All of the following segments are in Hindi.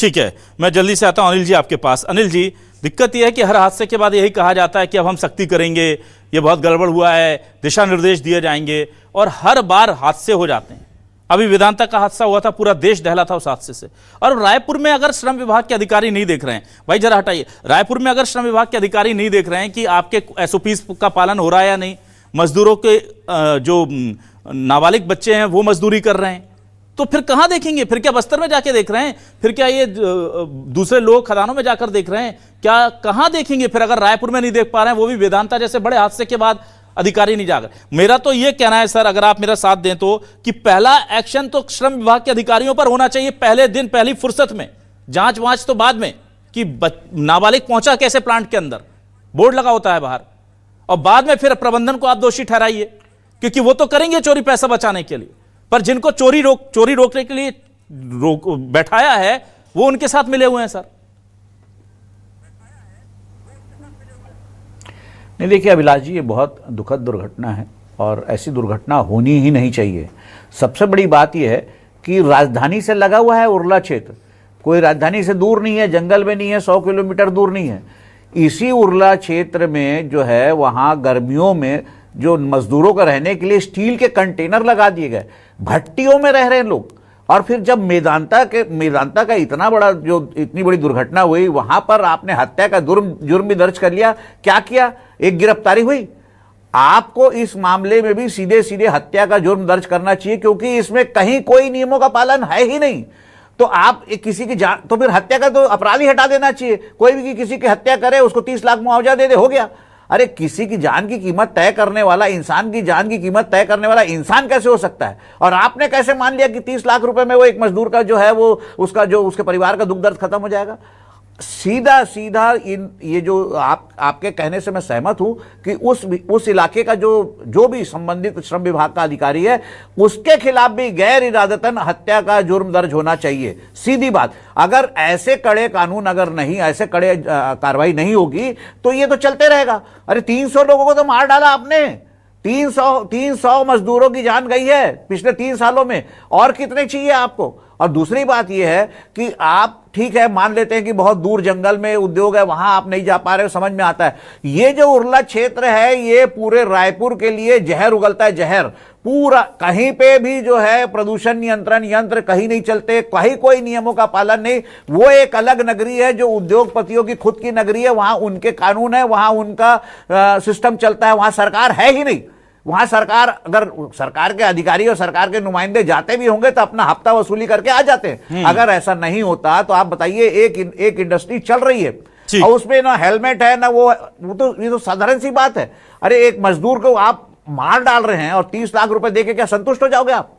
ठीक है, मैं जल्दी से आता हूं अनिल जी आपके पास। अनिल जी, दिक्कत यह है कि हर हादसे के बाद यही कहा जाता है कि अब हम सख्ती करेंगे, ये बहुत गड़बड़ हुआ है, दिशा निर्देश दिए जाएंगे, और हर बार हादसे हो जाते हैं। अभी वेदांता का हादसा हुआ था, पूरा देश दहला था उस हादसे से। और रायपुर में अगर श्रम विभाग के अधिकारी नहीं देख रहे हैं, भाई जरा हटाइए, रायपुर में अगर श्रम विभाग के अधिकारी नहीं देख रहे हैं कि आपके एसओपीज का पालन हो रहा है या नहीं, मजदूरों के जो नाबालिग बच्चे हैं वो मजदूरी कर रहे हैं, तो फिर कहां देखेंगे? फिर क्या बस्तर में जाके देख रहे हैं? फिर क्या ये दूसरे लोग खदानों में जाकर देख रहे हैं? क्या कहां देखेंगे फिर अगर रायपुर में नहीं देख पा रहे हैं, वो भी वेदांता जैसे बड़े हादसे के बाद अधिकारी नहीं जाकर? मेरा तो ये कहना है सर, अगर आप मेरा साथ दें तो, कि पहला एक्शन तो श्रम विभाग के अधिकारियों पर होना चाहिए, पहले दिन पहली फुर्सत में। जांच वांच तो बाद में, कि नाबालिग पहुंचा कैसे प्लांट के अंदर, बोर्ड लगा होता है बाहर, और बाद में फिर प्रबंधन को आप दोषी ठहराइए, क्योंकि वो तो करेंगे चोरी पैसा बचाने के लिए, पर जिनको चोरी रोकने के लिए बैठाया है वो उनके साथ मिले हुए हैं सर। नहीं, देखिए अभिलाष जी, ये बहुत दुखद दुर्घटना है और ऐसी दुर्घटना होनी ही नहीं चाहिए। सबसे बड़ी बात यह है कि राजधानी से लगा हुआ है उरला क्षेत्र, कोई राजधानी से दूर नहीं है, जंगल में नहीं है, 100 किलोमीटर दूर नहीं है। इसी उरला क्षेत्र में जो है, वहाँ गर्मियों में जो मजदूरों का रहने के लिए स्टील के कंटेनर लगा दिए गए, भट्टियों में रह रहे हैं लोग। और फिर जब मेदांता का इतनी बड़ी दुर्घटना हुई, वहां पर आपने हत्या का जुर्म भी दर्ज कर लिया। क्या किया? एक गिरफ्तारी हुई। आपको इस मामले में भी सीधे सीधे हत्या का जुर्म दर्ज करना चाहिए, क्योंकि इसमें कहीं कोई नियमों का पालन है ही नहीं। तो आप किसी की जान, तो फिर हत्या का तो अपराध ही हटा देना चाहिए। कोई भी किसी की हत्या करे, उसको 30 लाख मुआवजा दे दे, हो गया। अरे किसी की जान की कीमत तय करने वाला, इंसान की जान की कीमत तय करने वाला इंसान कैसे हो सकता है? और आपने कैसे मान लिया कि 30 लाख रुपए में वो एक मजदूर का जो है, वो उसके परिवार का दुख दर्द खत्म हो जाएगा? सीधा सीधा ये जो आपके कहने से मैं सहमत हूं कि उस इलाके का जो भी संबंधित श्रम विभाग का अधिकारी है, उसके खिलाफ भी गैर इरादतन हत्या का जुर्म दर्ज होना चाहिए। सीधी बात। अगर ऐसे कड़े कानून, ऐसे कड़े कार्रवाई नहीं होगी तो ये तो चलते रहेगा। अरे 300 लोगों को तो मार डाला आपने, 300 मजदूरों की जान गई है पिछले 3 सालों में, और कितने चाहिए आपको? और दूसरी बात यह है कि आप, ठीक है, मान लेते हैं कि बहुत दूर जंगल में उद्योग है, वहां आप नहीं जा पा रहे हो, समझ में आता है। ये जो उरला क्षेत्र है, ये पूरे रायपुर के लिए जहर उगलता है, जहर पूरा। कहीं पे भी जो है प्रदूषण नियंत्रण यंत्र कहीं नहीं चलते, कहीं कोई नियमों का पालन नहीं। वो एक अलग नगरी है जो उद्योगपतियों की खुद की नगरी है, वहां उनके कानून है, वहां उनका सिस्टम चलता है, वहां सरकार है ही नहीं। वहां सरकार, अगर सरकार के अधिकारी और सरकार के नुमाइंदे जाते भी होंगे तो अपना हफ्ता वसूली करके आ जाते हैं। अगर ऐसा नहीं होता तो आप बताइए, एक इंडस्ट्री चल रही है और उसमें ना हेलमेट है ना ये तो साधारण सी बात है। अरे एक मजदूर को आप मार डाल रहे हैं और 30 लाख रुपए देके क्या संतुष्ट हो जाओगे आप?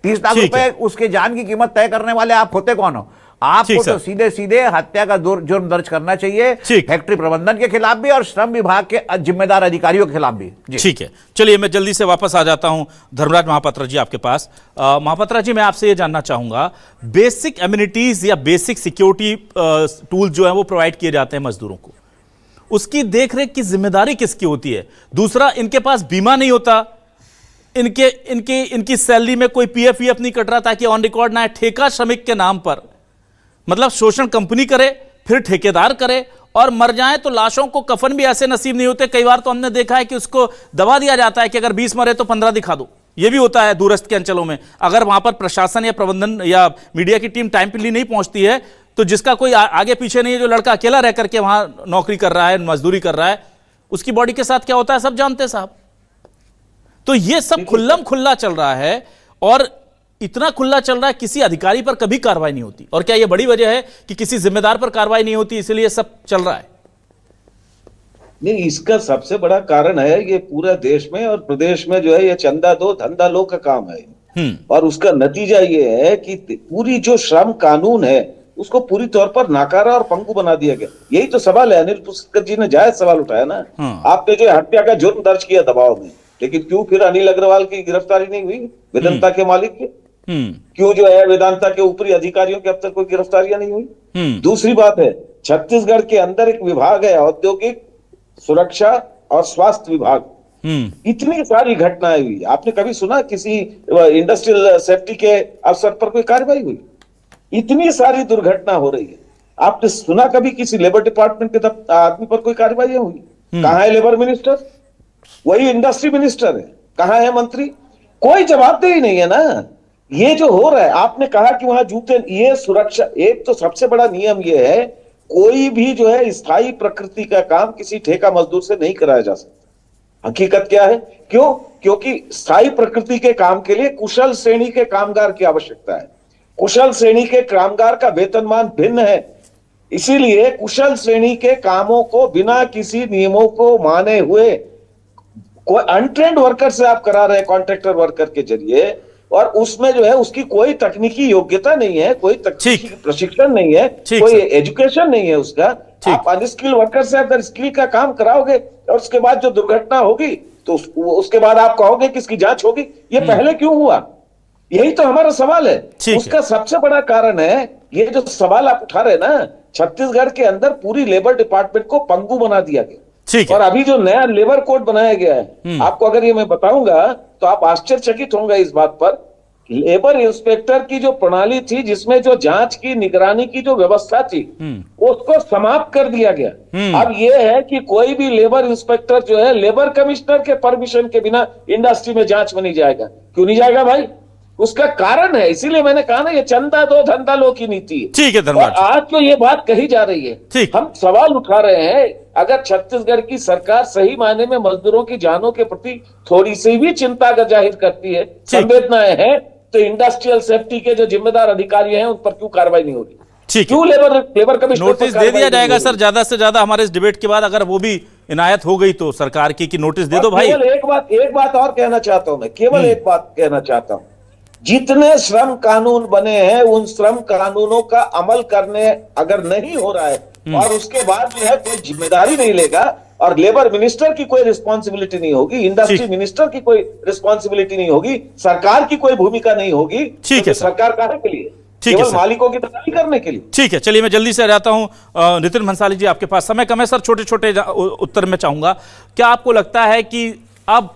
30 लाख रुपए उसके जान की कीमत तय करने वाले आप होते कौन हो? आपको तो सीधे सीधे हत्या का जुर्म दर्ज करना चाहिए, फैक्ट्री प्रबंधन के खिलाफ भी और श्रम विभाग के जिम्मेदार अधिकारियों के खिलाफ भी। ठीक है, चलिए मैं जल्दी से वापस आ जाता हूं धर्मराज महापात्रा जी आपके पास। महापात्रा जी, मैं आपसे ये जानना चाहूंगा, बेसिक एमिनिटीज या बेसिक सिक्योरिटी टूल जो है वो प्रोवाइड किए जाते हैं मजदूरों को, उसकी देखरेख की जिम्मेदारी किसकी होती है? दूसरा, इनके पास बीमा नहीं होता, इनकी सैलरी में कोई पीएफ नहीं कट रहा ताकि ऑन रिकॉर्ड ना है। ठेका श्रमिक के नाम पर, मतलब शोषण कंपनी करे, फिर ठेकेदार करे, और मर जाए तो लाशों को कफन भी ऐसे नसीब नहीं होते। कई बार तो हमने देखा है कि उसको दबा दिया जाता है कि अगर 20 मरे तो 15 दिखा दो। यह भी होता है दूरस्थ के अंचलों में। अगर वहां पर प्रशासन या प्रबंधन या मीडिया की टीम टाइम पे नहीं पहुंचती है, तो जिसका कोई आगे पीछे नहीं है, जो लड़का अकेला रह करके वहां नौकरी कर रहा है, मजदूरी कर रहा है, उसकी बॉडी के साथ क्या होता है सब जानते हैं साहब। तो यह सब खुल्लम खुल्ला चल रहा है, और इतना खुला चल रहा है, किसी अधिकारी पर कभी कार्रवाई नहीं होती। और क्या यह बड़ी वजह है कि किसी जिम्मेदार पर कार्रवाई नहीं होती, इसलिए सब चल रहा है? नहीं, इसका सबसे बड़ा कारण है ये पूरा देश में और प्रदेश में जो है ये चंदा दो धंधा लो का काम है। और उसका नतीजा ये है कि पूरी जो श्रम कानून है उसको पूरी तौर पर नाकारा और पंगु बना दिया गया। यही तो सवाल है। अनिल पुष्कर जी ने जायज सवाल उठाया ना। आपने जो हत्या का जुर्म दर्ज किया दबाव में, लेकिन क्यों फिर अनिल अग्रवाल की गिरफ्तारी नहीं हुई? वेदांता के मालिक की क्यों जो है वेदांता के ऊपरी अधिकारियों की अब तक कोई गिरफ्तारियां नहीं हुई? दूसरी बात है, छत्तीसगढ़ के अंदर एक विभाग है औद्योगिक सुरक्षा और स्वास्थ्य विभाग। इतनी सारी घटनाएं हुई, आपने कभी सुना किसी इंडस्ट्रियल सेफ्टी के अफसर पर कोई कार्रवाई हुई? इतनी सारी दुर्घटना हो रही है। आपने सुना कभी किसी लेबर डिपार्टमेंट के आदमी पर कोई कार्रवाई हुई? कहां है लेबर मिनिस्टर? वही इंडस्ट्री मिनिस्टर है। कहां है मंत्री? कोई जवाबदेही नहीं है ना। ये जो हो रहा है, आपने कहा कि वहां जूते, ये सुरक्षा, एक तो सबसे बड़ा नियम ये है, कोई भी जो है स्थायी प्रकृति का काम किसी ठेका मजदूर से नहीं कराया जा सकता। हकीकत क्या है? क्यों? क्योंकि स्थायी प्रकृति के काम के लिए कुशल श्रेणी के कामगार की आवश्यकता है। कुशल श्रेणी के कामगार का वेतनमान भिन्न है, इसीलिए कुशल श्रेणी के कामों को बिना किसी नियमों को माने हुए कोई अनट्रेंड वर्कर से आप करा रहे हैं, कॉन्ट्रैक्टर वर्कर के जरिए, और उसमें जो है उसकी कोई तकनीकी योग्यता नहीं है, कोई तकनीकी प्रशिक्षण नहीं है, कोई एजुकेशन नहीं है उसका। आप अनस्किल वर्कर से अगर स्किल का काम कराओगे और उसके बाद जो दुर्घटना होगी तो उसके बाद आप कहोगे कि इसकी जांच होगी। ये पहले क्यों हुआ? यही तो हमारा सवाल है। उसका सबसे बड़ा कारण है ये जो सवाल आप उठा रहे हैं ना, छत्तीसगढ़ के अंदर पूरी लेबर डिपार्टमेंट को पंगु बना दिया गया। और अभी जो नया लेबर कोड बनाया गया है, आपको अगर ये मैं बताऊंगा तो आप आश्चर्यचकित होंगे इस बात पर। लेबर इंस्पेक्टर की जो प्रणाली थी, जिसमें जो जांच की, निगरानी की जो व्यवस्था थी, उसको समाप्त कर दिया गया। अब ये है कि कोई भी लेबर इंस्पेक्टर जो है लेबर कमिश्नर के परमिशन के बिना इंडस्ट्री में जांच में नहीं जाएगा। क्यों नहीं जाएगा भाई? उसका कारण है, इसीलिए मैंने कहा ना, ये चंदा दो धंधा लो की नीति है। ठीक है धन्यवाद। आज तो ये बात कही जा रही है, हम सवाल उठा रहे हैं। अगर छत्तीसगढ़ की सरकार सही मायने में मजदूरों की जानों के प्रति थोड़ी सी भी चिंता जाहिर करती है, संवेदनाएं हैं, तो इंडस्ट्रियल सेफ्टी के जो जिम्मेदार अधिकारी हैं उन पर क्यों कार्रवाई नहीं होगी? क्यों लेबर कमिश्नर नोटिस दे दिया जाएगा सर ज्यादा से ज्यादा हमारे इस डिबेट के बाद, अगर वो भी इनायत हो गई तो सरकार की, कि नोटिस दे दो भाई। एक बात और कहना चाहता हूं मैं, केवल एक बात कहना चाहता हूं। जितने श्रम कानून बने हैं उन श्रम कानूनों का अमल करने अगर नहीं हो रहा है और उसके बाद जो है कोई जिम्मेदारी नहीं लेगा, और लेबर मिनिस्टर की कोई रिस्पॉन्सिबिलिटी नहीं होगी, इंडस्ट्री मिनिस्टर की कोई रिस्पॉन्सिबिलिटी नहीं होगी, सरकार की कोई भूमिका नहीं होगी, ठीक है सरकार काहे के लिए? केवल मालिकों की दलाली करने के लिए। ठीक है, चलिए मैं जल्दी से जाता हूं। नितिन भंसाली जी, आपके पास समय कम है सर, छोटे छोटे उत्तर में चाहूंगा। क्या आपको लगता है कि अब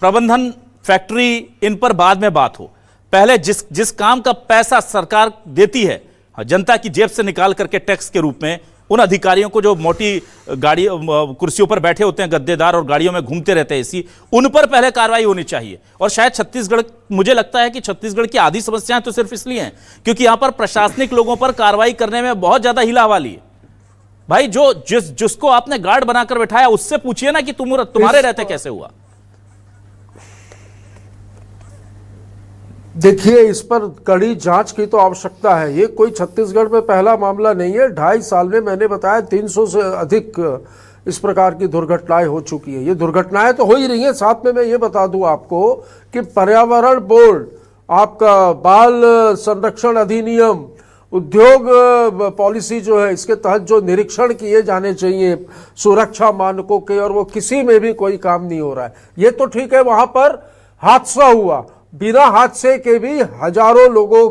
प्रबंधन, फैक्ट्री, इन पर बाद में बात हो, पहले जिस काम का पैसा सरकार देती है जनता की जेब से निकाल करके टैक्स के रूप में, उन अधिकारियों को जो मोटी गाड़ी कुर्सियों पर बैठे होते हैं गद्देदार और गाड़ियों में घूमते रहते हैं इसी, उन पर पहले कार्रवाई होनी चाहिए। और शायद छत्तीसगढ़, मुझे लगता है कि छत्तीसगढ़ की आधी समस्याएं तो सिर्फ इसलिए हैं क्योंकि यहां पर प्रशासनिक लोगों पर कार्रवाई करने में बहुत ज्यादा हिलावाली है। भाई जिसको आपने गार्ड बनाकर बैठाया उससे पूछिए ना कि तुम्हारे रहते कैसे हुआ। देखिए, इस पर कड़ी जांच की तो आवश्यकता है। ये कोई छत्तीसगढ़ में पहला मामला नहीं है। 2.5 साल में मैंने बताया 300 से अधिक इस प्रकार की दुर्घटनाएं हो चुकी है। ये दुर्घटनाएं तो हो ही रही हैं। साथ में मैं ये बता दूं आपको कि पर्यावरण बोर्ड, आपका बाल संरक्षण अधिनियम, उद्योग पॉलिसी जो है, इसके तहत जो निरीक्षण किए जाने चाहिए सुरक्षा मानकों के, और वो किसी में भी कोई काम नहीं हो रहा है। ये तो ठीक है, वहां पर हादसा हुआ, बिना हादसे के भी हजारों लोगों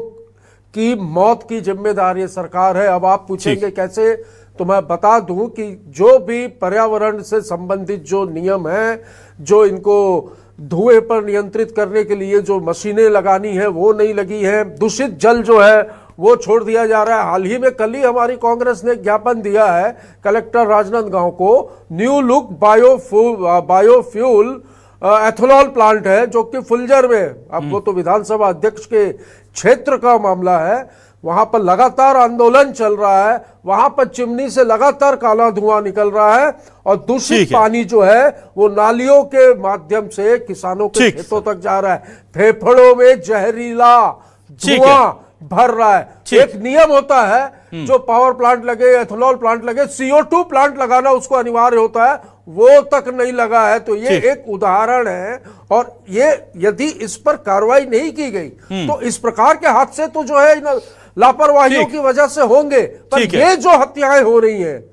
की मौत की जिम्मेदारी सरकार है। अब आप पूछेंगे कैसे, तो मैं बता दूं कि जो भी पर्यावरण से संबंधित जो नियम है, जो इनको धुएं पर नियंत्रित करने के लिए जो मशीनें लगानी है वो नहीं लगी है। दूषित जल जो है वो छोड़ दिया जा रहा है। हाल ही में कल ही हमारी कांग्रेस ने ज्ञापन दिया है कलेक्टर राजनांदगांव को, new look biofuel ethanol plant है जो कि फुलजर में, अब वो तो विधानसभा अध्यक्ष के क्षेत्र का मामला है, वहां पर लगातार आंदोलन चल रहा है। वहां पर चिमनी से लगातार काला धुआं निकल रहा है और दूषित पानी जो है वो नालियों के माध्यम से किसानों के खेतों तक जा रहा है। फेफड़ों में जहरीला धुआं भर रहा है। एक नियम होता है, जो पावर प्लांट लगे, एथेनॉल प्लांट लगे, CO2 प्लांट लगाना उसको अनिवार्य होता है, वो तक नहीं लगा है। तो ये एक उदाहरण है, और ये यदि इस पर कार्रवाई नहीं की गई तो इस प्रकार के हादसे तो जो है लापरवाहियों की वजह से होंगे। पर ये जो हत्याएं हो रही हैं,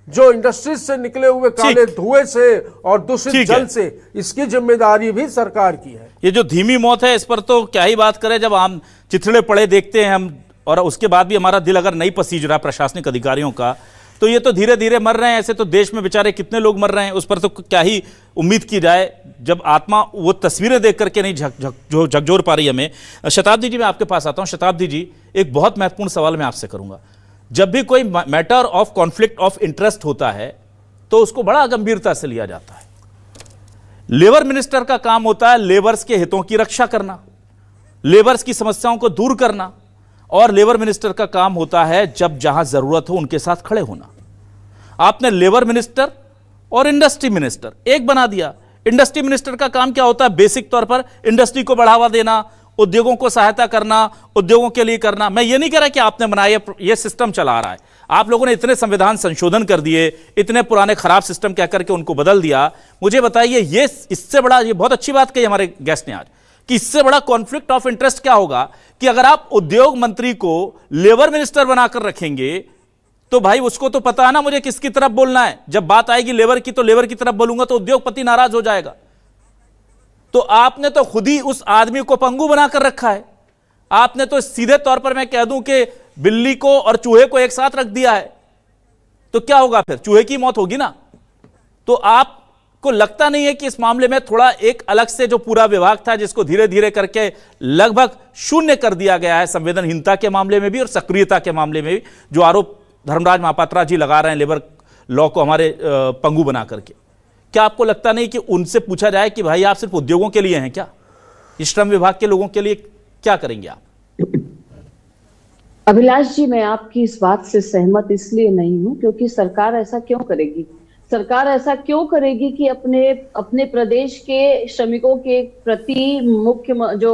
जो इंडस्ट्रीज से निकले हुए काले धुएं से और दूषित जल से, इसकी जिम्मेदारी भी सरकार की है। ये जो धीमी मौत है, इस पर तो क्या ही बात करें। जब हम चिथड़े पड़े देखते हैं हम, और उसके बाद भी हमारा दिल अगर नहीं पसीज रहा प्रशासनिक अधिकारियों का, तो ये तो धीरे धीरे मर रहे हैं। ऐसे तो देश में बेचारे कितने लोग मर रहे हैं, उस पर तो क्या ही उम्मीद की जाए जब आत्मा वो तस्वीरें देख करके नहीं झकझोर पा रही हमें। शताब्दी जी, मैं आपके पास आता हूं। शताब्दी जी, एक बहुत महत्वपूर्ण सवाल मैं आपसे करूंगा। जब भी कोई matter of conflict of interest होता है तो उसको बड़ा गंभीरता से लिया जाता है। लेबर मिनिस्टर का काम होता है लेबर्स के हितों की रक्षा करना, लेबर्स की समस्याओं को दूर करना, और लेबर मिनिस्टर का काम होता है जब जहां जरूरत हो उनके साथ खड़े होना। आपने लेबर मिनिस्टर और इंडस्ट्री मिनिस्टर एक बना दिया। इंडस्ट्री मिनिस्टर का काम क्या होता है? बेसिक तौर पर इंडस्ट्री को बढ़ावा देना, उद्योगों को सहायता करना, उद्योगों के लिए करना। मैं ये नहीं कह रहा कि आपने बनाया, ये सिस्टम चला रहा है। आप लोगों ने इतने संविधान संशोधन कर दिए, इतने पुराने खराब सिस्टम कह करके उनको बदल दिया। मुझे बताइए, ये इससे बड़ा, ये बहुत अच्छी बात कही हमारे गेस्ट ने आज, कि इससे बड़ा कॉन्फ्लिक्ट ऑफ इंटरेस्ट क्या होगा कि अगर आप उद्योग मंत्री को लेबर मिनिस्टर बनाकर रखेंगे तो भाई उसको तो पता है ना मुझे किसकी तरफ बोलना है। जब बात आएगी लेबर की तो लेबर की तरफ बोलूंगा तो उद्योगपति नाराज हो जाएगा। तो आपने तो खुद ही उस आदमी को पंगु बनाकर रखा है। आपने तो सीधे तौर पर मैं कह दूं कि बिल्ली को और चूहे को एक साथ रख दिया है। तो क्या होगा फिर? चूहे की मौत होगी ना। तो आपको लगता नहीं है कि इस मामले में थोड़ा एक अलग से जो पूरा विभाग था जिसको धीरे धीरे करके लगभग शून्य कर दिया गया है, संवेदनहीनता के मामले में भी और सक्रियता के मामले में भी, जो आरोप धर्मराज महापात्रा जी लगा रहे हैं लेबर लॉ को हमारे पंगु बना करके, क्या आपको लगता नहीं कि उनसे पूछा जाए कि भाई आप सिर्फ उद्योगों के लिए हैं क्या? श्रम विभाग के लोगों के लिए क्या करेंगे आप? अभिलाष जी, मैं आपकी इस बात से सहमत इसलिए नहीं हूं क्योंकि सरकार ऐसा क्यों करेगी? सरकार ऐसा क्यों करेगी कि अपने प्रदेश के श्रमिकों के प्रति मुख्य जो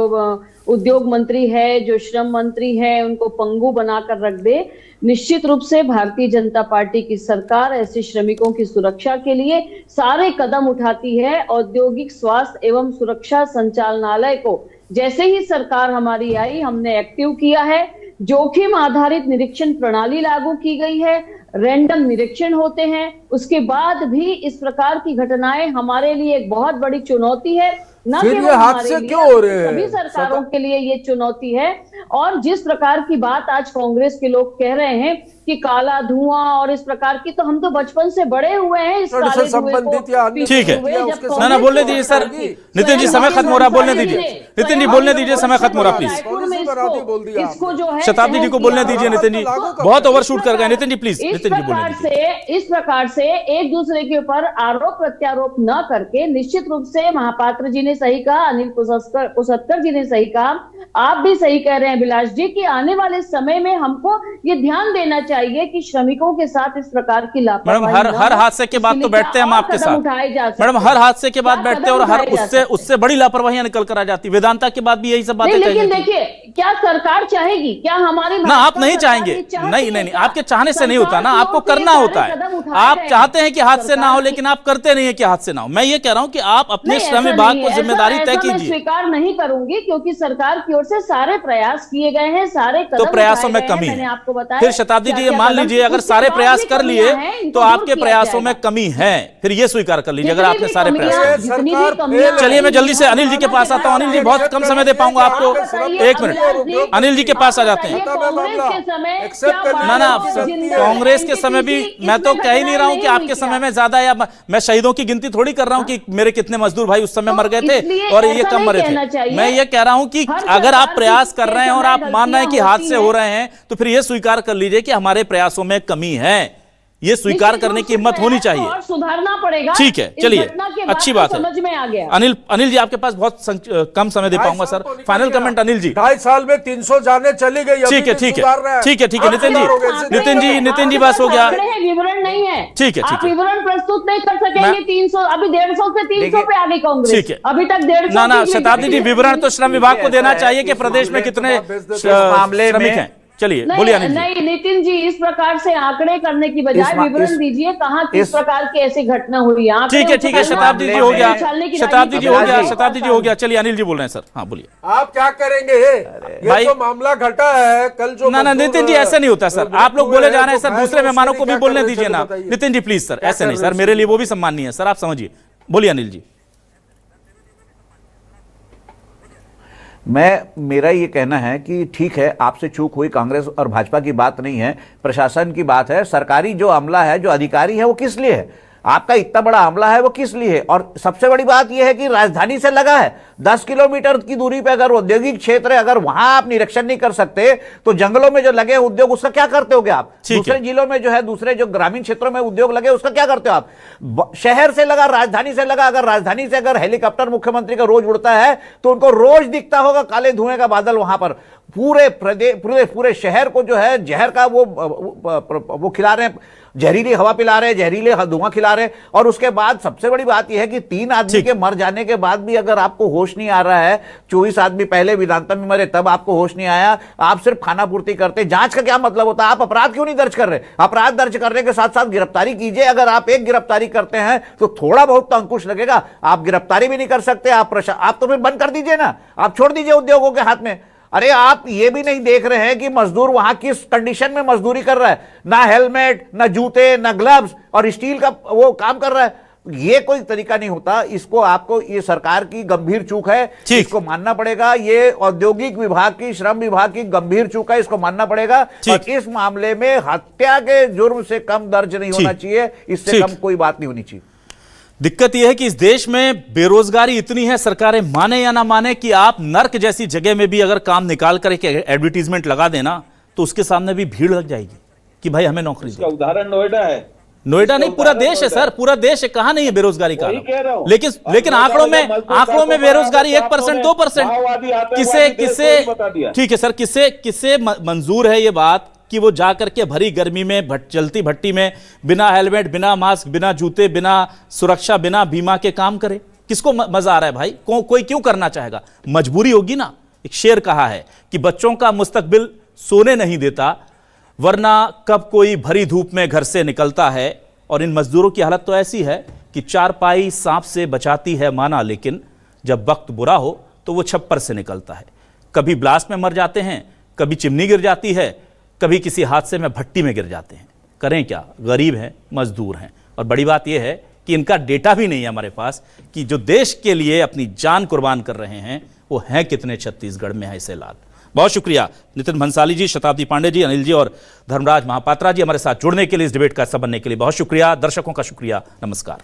उद्योग मंत्री है, जो श्रम मंत्री है, उनको पंगु बनाकर रख दे? निश्चित रूप से भारतीय जनता पार्टी की सरकार ऐसे श्रमिकों की सुरक्षा के लिए सारे कदम उठाती है। औद्योगिक स्वास्थ्य एवं सुरक्षा संचालनालय को जैसे ही सरकार हमारी आई, हमने एक्टिव किया है। जोखिम आधारित निरीक्षण प्रणाली लागू की गई है, रैंडम निरीक्षण होते हैं। उसके बाद भी इस प्रकार की घटनाएं हमारे लिए एक बहुत बड़ी चुनौती है। न फिर केवल ये हमारे हादसे लिए, क्यों हो रहे हैं? सभी सरकारों के लिए ये चुनौती है। और जिस प्रकार की बात आज कांग्रेस के लोग कह रहे हैं कि काला धुआं और इस प्रकार की, तो हम तो बचपन से बड़े हुए हैं इस काले धुएं संबंधित या अन्य ठीक है, ना बोलने दीजिए सर। नितिन जी, समय खत्म हो रहा, बोलने दीजिए। नितिन जी बोलने दीजिए, समय खत्म हो रहा, प्लीज। इसको जो है शताब्दी जी को बोलने दीजिए। नितिन जी बहुत ओवरशूट कर गए। नितिन जी प्लीज, नितिन जी बोलने दीजिए। इस प्रकार से एक दूसरे के ऊपर आरोप प्रत्यारोप न करके, निश्चित रूप से महापात्र जी ने सही कहा, अनिल कोसत्कर जी ने सही कहा, आप भी सही कह रहे हैं अभिलाष जी, कि आने वाले समय में हमको ये ध्यान देना चाहिए कि श्रमिकों के साथ इस प्रकार की लापरवाही मैडम हर हादसे के बाद तो बैठते हैं हम आपके साथ। मैडम हर हादसे के बाद बैठते हैं और हर उससे बड़ी लापरवाहियां निकल कर आ जाती। वेदांता के बाद भी यही सब बातें। लेकिन देखिए, क्या सरकार चाहेगी? क्या हमारी ना आप नहीं चाहेंगे? नहीं, आपके चाहने से नहीं होता ना, आपको करना होता है। आप चाहते हैं कि हादसे ना हो, लेकिन आप करते नहीं है कि हादसे ना हो। मैं ये कह रहा हूं कि आप अपने श्रम विभाग को जिम्मेदारी तय कीजिए। स्वीकार नहीं करूंगी क्योंकि सरकार की ओर से सारे प्रयास किए गए हैं, सारे कदम तो प्रयासों में कमी है। आपको बताया। फिर शताब्दी जी, मान लीजिए अगर सारे प्रयास कर लिए तो आपके प्रयासों में कमी है, फिर ये स्वीकार कर लीजिए अगर आपने सारे प्रयास। चलिए मैं जल्दी से अनिल जी के पास आता हूं। अनिल जी, बहुत कम समय दे पाऊंगा आपको, 1 मिनट। अनिल जी के पास आ जाते हैं। ना कांग्रेस के समय भी मैं तो कह ही नहीं रहा हूं कि आपके समय में ज्यादा, या मैं शहीदों की गिनती थोड़ी कर रहा हूं कि मेरे कितने मजदूर भाई उस समय मर गए थे और ये कम मरे थे। मैं ये कह रहा हूं कि अगर आप प्रयास कर रहे हैं और आप मान रहे हैं कि हादसे हो रहे हैं, तो फिर ये स्वीकार कर लीजिए कि हमारे प्रयासों में कमी है। ये स्वीकार करने की हिम्मत होनी चाहिए और सुधारना पड़ेगा। ठीक है, चलिए, अच्छी बात है। समझ में आ गया। अनिल जी, आपके पास बहुत कम समय दे पाऊंगा sir. Final comment Anil ji. 2.5 साल में 300 जाने चली गई। ठीक है नितिन जी बस हो गया। विवरण नहीं है। ठीक है, विवरण प्रस्तुत नहीं कर सकेंगे। 300 अभी 150 से 300 पे आ गई कांग्रेस। ठीक है, अभी तक 150। ना शताब्दी जी, विवरण तो श्रम विभाग को देना चाहिए कि प्रदेश में कितने मामले श्रमिक हैं। चलिए बोलिए अनिल जी। नहीं नितिन जी, इस प्रकार से आंकड़े करने की बजाय विवरण दीजिए, कहाँ किस प्रकार की ऐसी घटना हुई। ठीक है, शताब्दी जी हो गया। शताब्दी जी हो गया। चलिए अनिल जी बोल रहे हैं सर। हाँ बोलिए। आप क्या करेंगे? ये तो मामला घटा है कल जो। ना नितिन जी, ऐसे नहीं होता सर। आप लोग बोले जा रहे हैं सर, दूसरे मेहमानों को भी बोलने दीजिए ना। नितिन जी प्लीज सर, ऐसे नहीं सर, मेरे लिए वो भी सम्माननीय है सर, आप समझिए। बोलिए अनिल जी। मेरा ये कहना है कि ठीक है, आपसे चूक हुई, कांग्रेस और भाजपा की बात नहीं है, प्रशासन की बात है। सरकारी जो अमला है, जो अधिकारी है, वो किस लिए है? आपका इतना बड़ा अमला है, वो किस लिए है? और सबसे बड़ी बात यह है कि राजधानी से लगा है, 10 किलोमीटर की दूरी पे अगर औद्योगिक क्षेत्र है, अगर वहां आप निरीक्षण नहीं कर सकते तो जंगलों में जो लगे उद्योग, उसका क्या करते होगे आप? दूसरे जिलों में जो है, दूसरे जो ग्रामीण क्षेत्रों में उद्योग लगे, उसका क्या करते हो आप? शहर से लगा, राजधानी से लगा, अगर राजधानी से अगर हेलीकॉप्टर मुख्यमंत्री का रोज उड़ता है तो उनको रोज दिखता होगा काले धुएं का बादल वहां पर। पूरे शहर को जो है जहर का वो खिला रहे हैं, जहरीली हवा पिला रहे हैं, जहरीले धुआं खिला रहे हैं। और उसके बाद सबसे बड़ी बात यह है कि 3 आदमी के मर जाने के बाद भी अगर आपको होश नहीं आ रहा है, 24 आदमी पहले वेदांता में मरे तब आपको होश नहीं आया, आप सिर्फ खाना पूर्ति करते। जांच का क्या मतलब होता है? आप अपराध क्यों नहीं दर्ज कर रहे? अपराध दर्ज करने के साथ साथ गिरफ्तारी कीजिए। अगर आप एक गिरफ्तारी करते हैं तो थोड़ा बहुत तो अंकुश लगेगा। आप गिरफ्तारी भी नहीं कर सकते, आप तो फिर बंद कर दीजिए ना, आप छोड़ दीजिए उद्योगों के हाथ में। अरे आप ये भी नहीं देख रहे हैं कि मजदूर वहां किस कंडीशन में मजदूरी कर रहा है, ना हेलमेट, ना जूते, ना ग्लव्स, और स्टील का वो काम कर रहा है। ये कोई तरीका नहीं होता। इसको आपको, ये सरकार की गंभीर चूक है, इसको मानना पड़ेगा। ये औद्योगिक विभाग की, श्रम विभाग की गंभीर चूक है, इसको मानना पड़ेगा। और इस मामले में हत्या के जुर्म से कम दर्ज नहीं होना चाहिए, इससे कम कोई बात नहीं होनी चाहिए। दिक्कत यह है कि इस देश में बेरोजगारी इतनी है, सरकारें माने या ना माने, कि आप नर्क जैसी जगह में भी अगर काम निकाल कर एक एडवर्टीजमेंट लगा देना तो उसके सामने भी भीड़ लग जाएगी कि भाई हमें नौकरी दे। उदाहरण नोएडा है। नोएडा नहीं, पूरा देश है सर, पूरा देश है। कहां नहीं है बेरोजगारी का? लेकिन आंकड़ों में बेरोजगारी 1% 2%। किसे ठीक है सर, किसे मंजूर है ये बात कि वो जाकर के भरी गर्मी में चलती भट्टी में बिना हेलमेट, बिना मास्क, बिना जूते, बिना सुरक्षा, बिना बीमा के काम करे? किसको मजा आ रहा है भाई? कोई क्यों करना चाहेगा? मजबूरी होगी ना। एक शेर कहा है कि बच्चों का मुस्तकबिल सोने नहीं देता, वरना कब कोई भरी धूप में घर से निकलता है। और इन मजदूरों की हालत तो ऐसी है कि चारपाई सांप से बचाती है माना, लेकिन जब वक्त बुरा हो तो वो छप्पर से निकलता है। कभी ब्लास्ट में मर जाते हैं, कभी चिमनी गिर जाती है, कभी किसी हादसे में भट्टी में गिर जाते हैं। करें क्या? गरीब हैं, मजदूर हैं। और बड़ी बात यह है कि इनका डेटा भी नहीं है हमारे पास कि जो देश के लिए अपनी जान कुर्बान कर रहे हैं वो हैं कितने छत्तीसगढ़ में है। इसे लाल बहुत शुक्रिया नितिन भंसाली जी, शताब्दी पांडे जी, अनिल जी और धर्मराज महापात्रा जी हमारे साथ जुड़ने के लिए, इस डिबेट का हिस्सा बनने के लिए बहुत शुक्रिया। दर्शकों का शुक्रिया। नमस्कार।